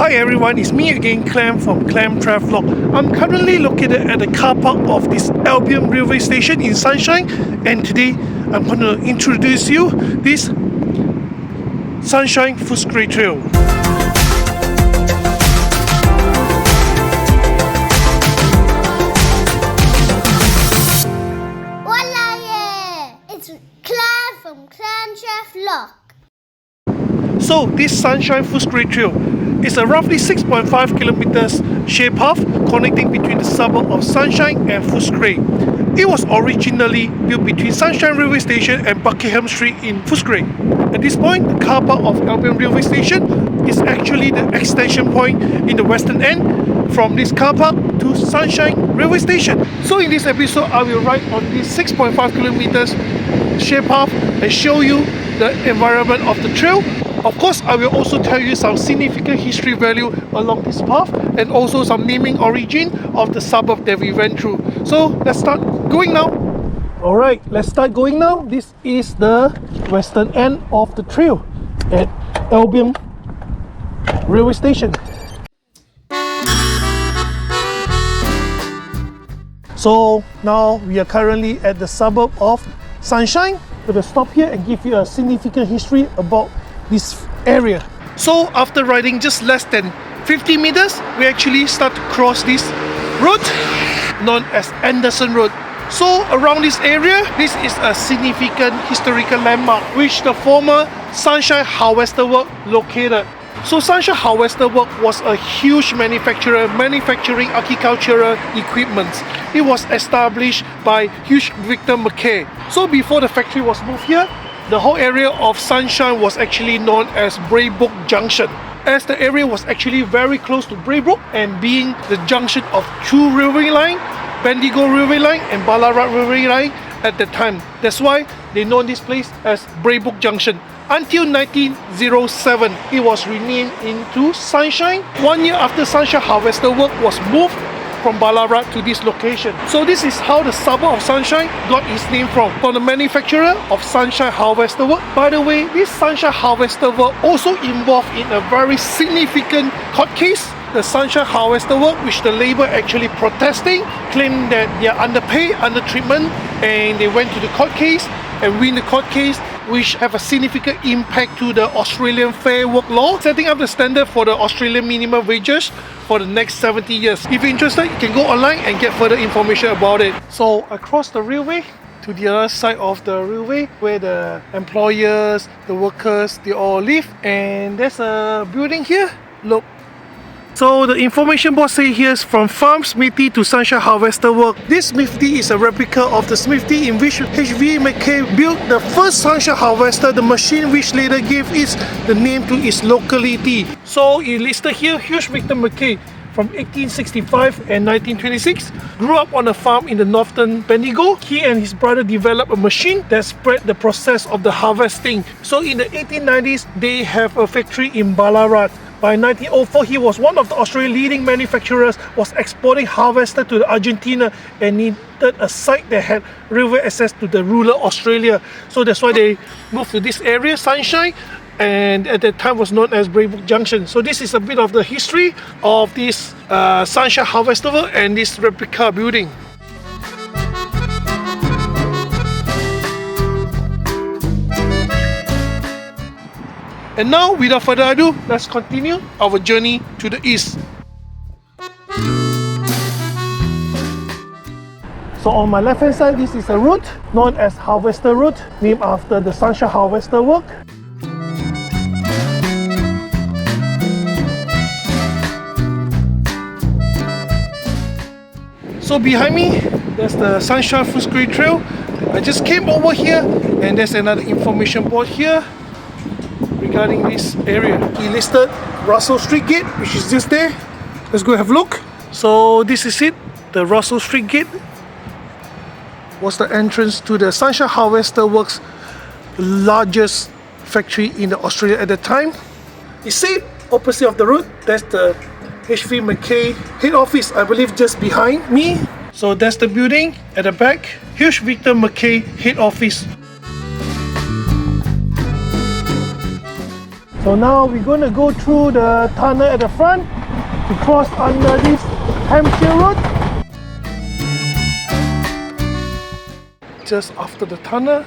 Hi everyone, it's me again, Clem from clemtravlog. I'm currently located at the car park of this Albion railway station in Sunshine, and today I'm going to introduce you this Sunshine Footscray Trail. Voila, yeah! It's Clem from clemtravlog. So this Sunshine Footscray Trail is a roughly 6.5 kilometers shared path connecting between the suburb of Sunshine and Footscray. It was originally built between Sunshine Railway Station and Buckingham Street in Footscray. At this point, the car park of Albion Railway Station is actually the extension point in the western end from this car park to Sunshine Railway Station. So in this episode, I will ride on this 6.5 kilometers shared path and show you the environment of the trail. Of course, I will also tell you some significant history value along this path and also some naming origin of the suburb that we went through. So let's start going now. Alright, let's start going now. This is the western end of the trail at Albion Railway Station. So now we are currently at the suburb of Sunshine. We will stop here and give you a significant history about this area. So after riding just less than 50 meters, we actually start to cross this road known as Anderson Road. So around this area, this is a significant historical landmark which the former Sunshine Harvester Work located. So Sunshine Harvester Work was a huge manufacturer manufacturing agricultural equipment. It was established by Hugh Victor Mackay. So before the factory was moved here, the whole area of Sunshine was actually known as Braybrook Junction, as the area was actually very close to Braybrook and being the junction of two railway line, Bendigo Railway Line and Ballarat Railway Line at that time. That's why they know this place as Braybrook Junction. Until 1907, it was renamed into Sunshine. 1 year after Sunshine Harvester Work was moved from Ballarat to this location. So this is how the suburb of Sunshine got its name from the manufacturer of Sunshine Harvester Work. By the way, this Sunshine Harvester Work also involved in a very significant court case. The Sunshine Harvester Work, which the labor actually protesting, claimed that they are underpaid, undertreatment, and they went to the court case and win the court case, which have a significant impact to the Australian Fair Work law, setting up the standard for the Australian minimum wages for the next 70 years. If you're interested, you can go online and get further information about it. So across the railway to the other side of the railway where the employers, the workers, they all live, and there's a building here. Look. So the information board says here is from farm smithy to Sunshine Harvester Work. This smithy is a replica of the smithy in which H.V. Mackay built the first Sunshine Harvester, the machine which later gave the name to its locality. So it listed here, Hugh Victor Mackay from 1865 and 1926 grew up on a farm in the northern Bendigo. He and his brother developed a machine that spread the process of the harvesting. So in the 1890s, they have a factory in Ballarat. By 1904, he was one of the Australian leading manufacturers, was exporting harvester to Argentina and needed a site that had railway access to the rural Australia. So that's why they moved to this area, Sunshine, and at that time was known as Braybrook Junction. So this is a bit of the history of this Sunshine Harvester Work and this replica building. And now, without further ado, let's continue our journey to the east. So on my left hand side, this is a route known as Harvester Road, named after the Sunshine Harvester Work. So behind me, there's the Sunshine Footscray Trail. I just came over here and there's another information board here regarding this area. He listed Russell Street Gate, which is just there. Let's go have a look. So this is it. The Russell Street Gate was the entrance to the Sunshine Harvester Works, largest factory in Australia at the time. You see, opposite of the road, that's the H.V. Mackay head office, I believe just behind me. So that's the building at the back, Hugh Victor Mackay head office. So now we're going to go through the tunnel at the front to cross under this Hampshire Road. Just after the tunnel,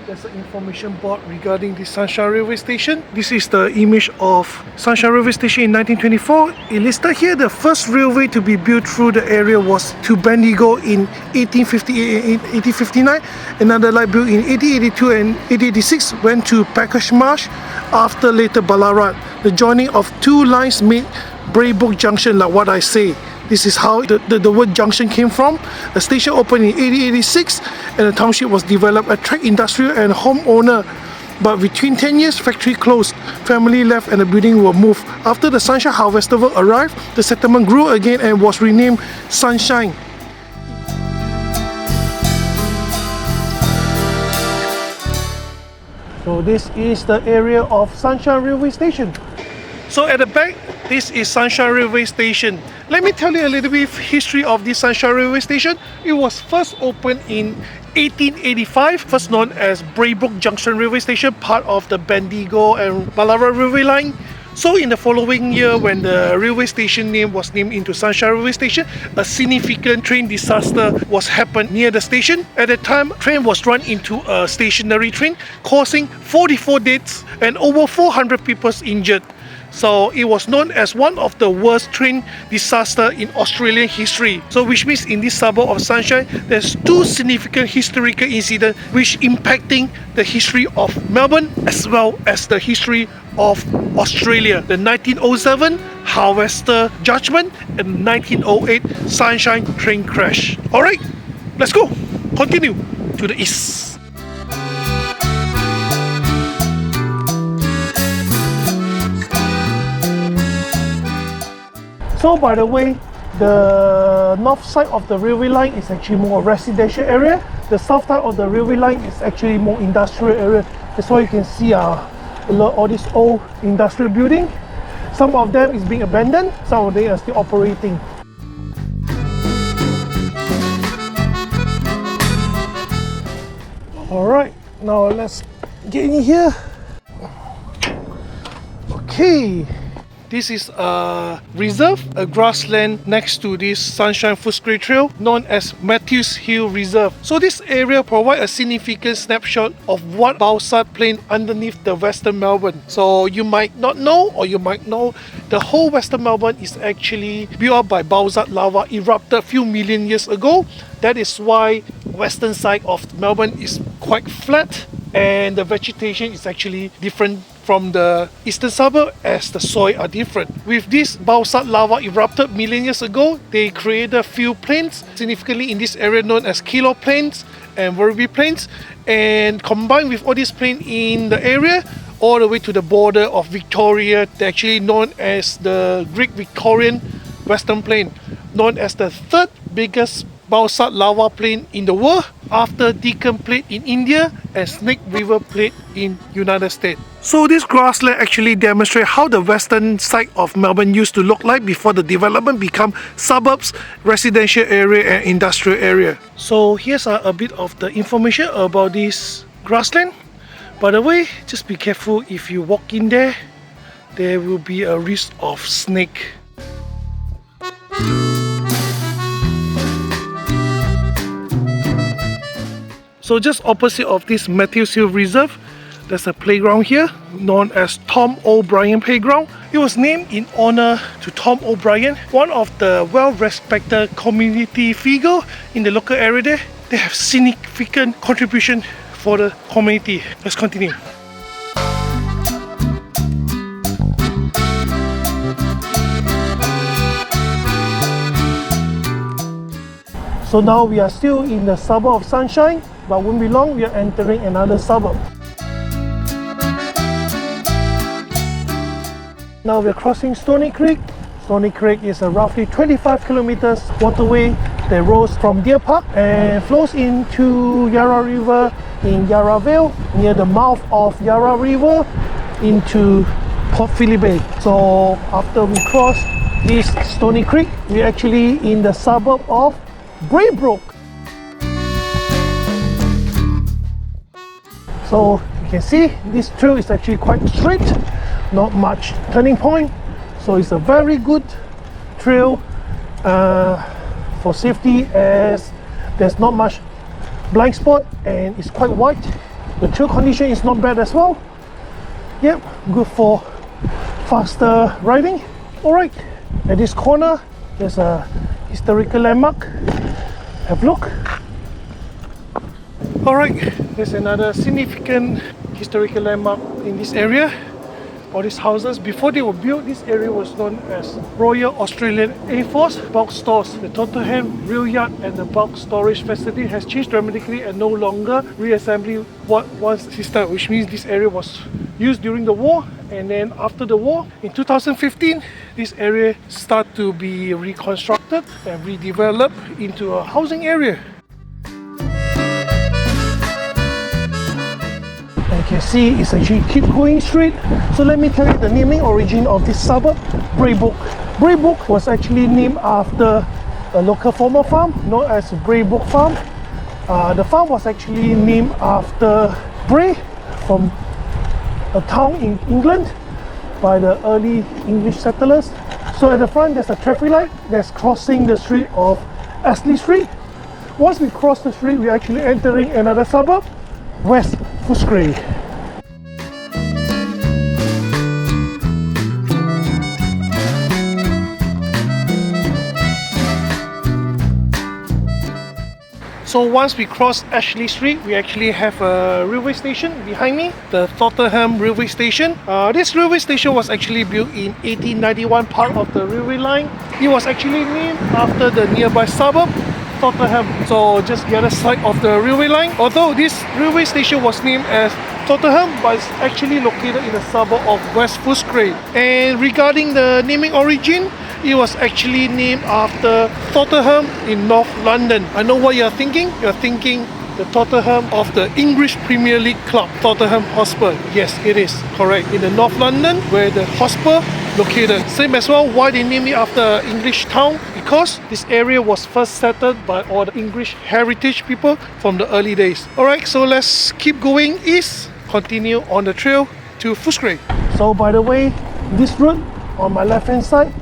there's an information board regarding the Sunshine Railway Station. This is the image of Sunshine Railway Station in 1924. It listed here the first railway to be built through the area was to Bendigo in 1858 and 1859. Another line built in 1882 and 1886 went to Packermarsh, after later Ballarat. The joining of two lines made Braybrook Junction, like what I say. This is how the word junction came from. The station opened in 1886 and the township was developed, attract industrial and homeowner. But between 10 years, factory closed, family left and the building were moved. After the Sunshine Harvestival arrived, the settlement grew again and was renamed Sunshine. So this is the area of Sunshine Railway Station. So at the back, this is Sunshine Railway Station. Let me tell you a little bit of history of this Sunshine Railway Station. It was first opened in 1885, first known as Braybrook Junction Railway Station, part of the Bendigo and Ballarat Railway Line. So in the following year, when the railway station name was named into Sunshine Railway Station, a significant train disaster was happened near the station. At the time, train was run into a stationary train, causing 44 deaths and over 400 people injured. So it was known as one of the worst train disaster in Australian history. So which means in this suburb of Sunshine, there's two significant historical incidents which impacting the history of Melbourne as well as the history of Australia. The 1907 Harvester Judgment and 1908 Sunshine train crash. Alright, let's go. Continue to the east. So by the way, the north side of the railway line is actually more residential area. The south side of the railway line is actually more industrial area. That's why you can see all these old industrial buildings. Some of them is being abandoned, some of them are still operating. Alright, now let's get in here. Okay. This is a reserve, a grassland next to this Sunshine Footscray Trail known as Matthews Hill Reserve. So this area provides a significant snapshot of what Bausat Plain underneath the Western Melbourne. So you might not know, or you might know, the whole Western Melbourne is actually built up by Bausat lava erupted a few million years ago. That is why western side of Melbourne is quite flat and the vegetation is actually different from the eastern suburb as the soil are different. With this Bausat lava erupted million years ago, they created a few plains significantly in this area known as Kilo Plains and Werribee Plains, and combined with all these plains in the area all the way to the border of Victoria, they're actually known as the Great Victorian Western Plain, known as the third biggest Bausat lava plain in the world after Deccan Plate in India and Snake River Plate in United States. So this grassland actually demonstrates how the western side of Melbourne used to look like before the development become suburbs, residential area and industrial area. So here's a bit of the information about this grassland. By the way, just be careful if you walk in there, there will be a risk of snake. So just opposite of this Matthews Hill Reserve, there's a playground here known as Tom O'Brien Playground. It was named in honor to Tom O'Brien, one of the well-respected community figure in the local area there. They have significant contribution for the community. Let's continue. So now we are still in the suburb of Sunshine, but won't be long, we are entering another suburb. Now we are crossing Stony Creek. Stony Creek is a roughly 25 kilometers waterway that rolls from Deer Park and flows into Yarra River in Yarra Vale, near the mouth of Yarra River into Port Phillip Bay. So after we cross this Stony Creek, we're actually in the suburb of Braybrook. So you You can see this trail is actually quite straight, not much turning point, so it's a very good trail for safety, as there's not much blind spot and it's quite wide. The trail condition is not bad as well. Yep, good for faster riding. Alright, at this corner there's a historical landmark. Have a look. Alright, there's another significant historical landmark in this area. All these houses, before they were built, this area was known as Royal Australian Air Force bulk stores. The Tottenham rail yard and the bulk storage facility has changed dramatically and no longer reassembly what once existed, which means this area was used during the war, and then after the war in 2015 this area started to be reconstructed and redeveloped into a housing area. You can see it's actually keep going straight. So let me tell you the naming origin of this suburb, Braybrook. Braybrook was actually named after a local former farm known as Braybrook Farm. The farm was actually named after Bray, from a town in England by the early English settlers. So at the front there's a traffic light that's crossing the street of Astley Street. Once we cross the street, we're actually entering another suburb, West Footscray. So once we cross Ashley Street, we actually have a railway station behind me, the Tottenham railway station. This railway station was actually built in 1891, part of the railway line. It was actually named after the nearby suburb, Tottenham, so just the other side of the railway line. Although this railway station was named as Tottenham, but it's actually located in the suburb of West Footscray. And regarding the naming origin, it was actually named after Tottenham in North London. I know what you're thinking. You're thinking the Tottenham of the English Premier League club, Tottenham Hotspur. Yes, it is correct. In the North London, where the Hotspur located. Same as well, why they named it after English town? Because this area was first settled by all the English heritage people from the early days. Alright, so let's keep going east, continue on the trail to Footscray. So by the way, this road on my left hand side,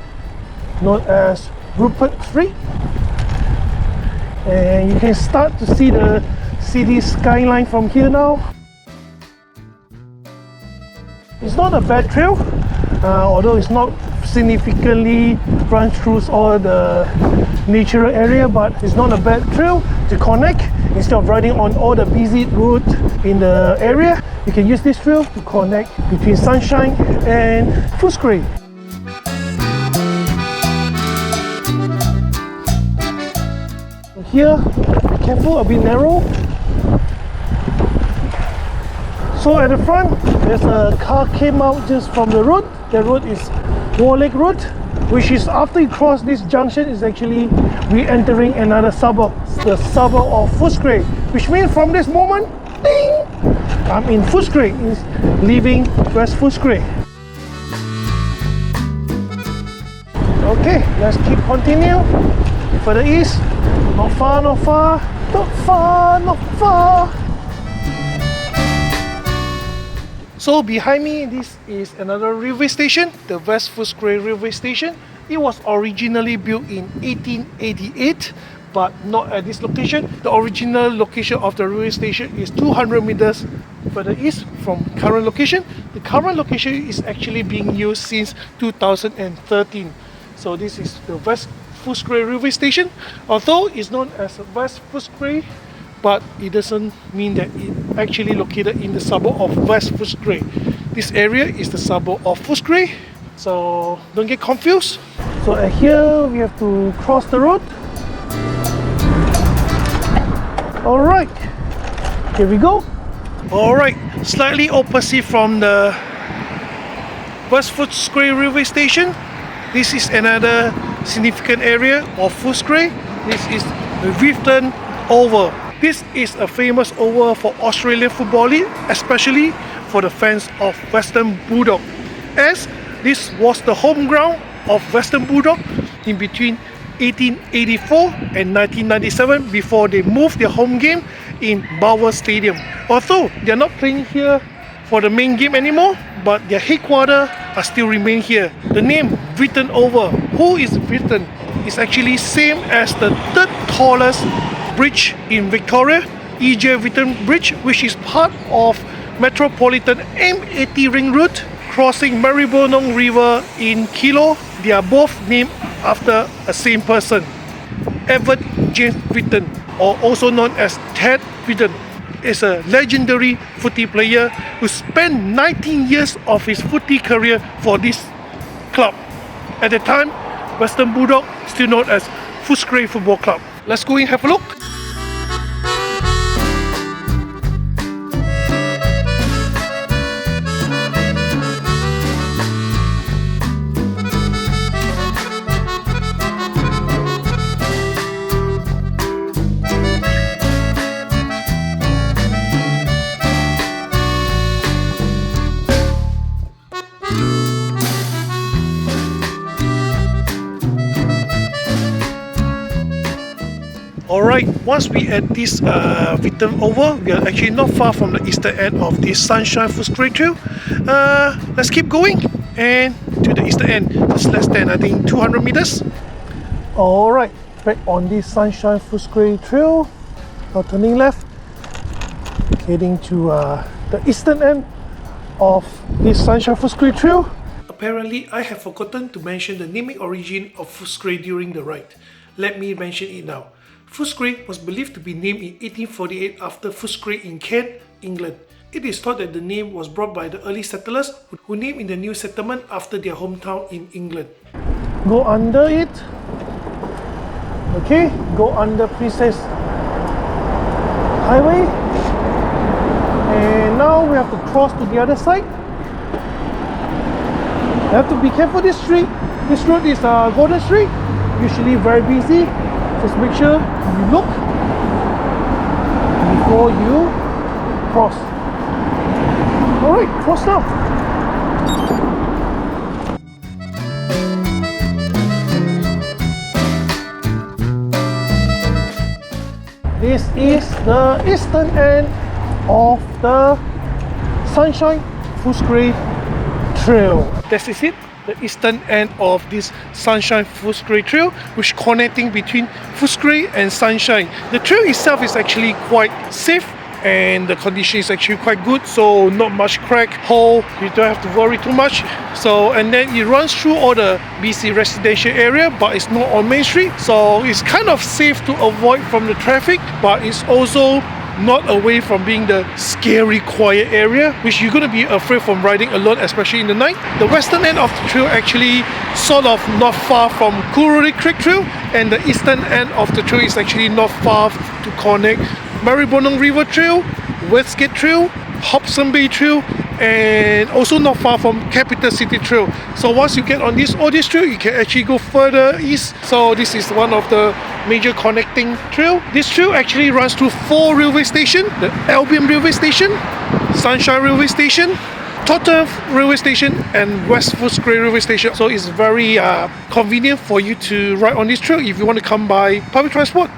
known as Rupert Street, and you can start to see the city skyline from here now. It's not a bad trail, although it's not significantly run through all the natural area, but it's not a bad trail to connect. Instead of riding on all the busy route in the area, you can use this trail to connect between Sunshine and Footscray. Here, be careful, a bit narrow. So at the front, there's a car came out just from the road. The road is Warlake Road, which is after you cross this junction is actually re-entering another suburb, the suburb of Footscray, which means from this moment, ding, I'm in Footscray, is leaving West Footscray. Okay, let's keep continue further east. Not far, not far, not far, not far. So behind me, this is another railway station, the West Footscray railway station. It was originally built in 1888, but not at this location. The original location of the railway station is 200 meters further east from current location. The current location is actually being used since 2013. So this is the West Footscray railway station. Although it's known as West Footscray, but it doesn't mean that it actually located in the suburb of West Footscray. This area is the suburb of Footscray, so don't get confused. So at here we have to cross the road. Alright, here we go. Alright, slightly opposite from the West Footscray railway station, this is another significant area of Footscray. This is the Rifton Oval. This is a famous oval for Australian Football League, especially for the fans of Western Bulldog, as this was the home ground of Western Bulldog in between 1884 and 1997 before they moved their home game in Bauer Stadium. Although they are not playing here for the main game anymore, but their headquarters are still remain here. The name written over, who is written, is actually same as the third tallest bridge in Victoria, EJ Witten Bridge, which is part of Metropolitan M80 Ring Route crossing Maribyrnong River in Kilo. They are both named after a same person, Edward James Witten, or also known as Ted Witten, is a legendary footy player who spent 19 years of his footy career for this club. At the time, Western Bulldog, still known as Footscray Football Club. Let's go and have a look. Alright, once we at this Witten over, we are actually not far from the eastern end of this Sunshine Footscray Trail. Let's keep going and to the eastern end, just less than I think 200 meters. Alright, back on this Sunshine Footscray Trail, now turning left, heading to the eastern end of this Sunshine Footscray Trail. Apparently, I have forgotten to mention the naming origin of Footscray during the ride. Let me mention it now. Footscray was believed to be named in 1848 after Footscray in Kent, England. It is thought that the name was brought by the early settlers who named in the new settlement after their hometown in England. Go under it. Okay, go under Princess Highway. And now we have to cross to the other side. You have to be careful this street. This road is Golden Street, usually very busy. Just make sure you look before you cross. Alright, cross now. This is the eastern end of the Sunshine Footscray Trail. That is it. The eastern end of this Sunshine Footscray Trail, which connecting between Footscray and Sunshine. The trail itself is actually quite safe and the condition is actually quite good, so not much crack, hole, you don't have to worry too much. So, and then it runs through all the BC residential area, but it's not on Main Street, so it's kind of safe to avoid from the traffic, but it's also not away from being the scary quiet area which you're going to be afraid from riding alone, especially in the night. The western end of the trail actually sort of not far from Kururi Creek Trail, and the eastern end of the trail is actually not far to connect Maribyrnong River Trail, Westgate Trail, Hobson Bay Trail, and also not far from Capital City Trail. So once you get on this trail, you can actually go further east. So this is one of the major connecting trail. This trail actually runs through 4 railway stations: the Albion Railway Station, Sunshine Railway Station, Tottenham Railway Station, and West Footscray Railway Station. So it's very convenient for you to ride on this trail if you want to come by public transport.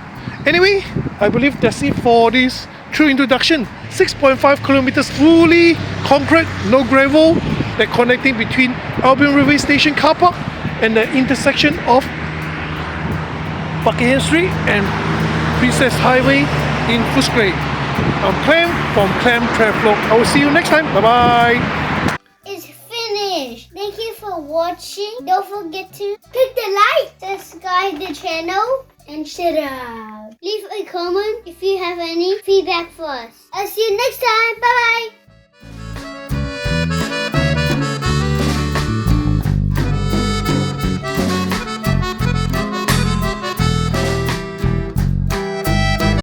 Anyway, I believe that's it for this trail introduction. 6.5 kilometers fully concrete, no gravel, that connecting between Albion Railway Station car park and the intersection of Buckingham Street and Princess Highway in Footscray. I'm Clem from clemtravlog. I will see you next time. Bye bye. It's finished. Thank you for watching. Don't forget to click the like, subscribe the channel, and shut up. Leave a comment if you have any feedback for us. I'll see you next time. Bye bye.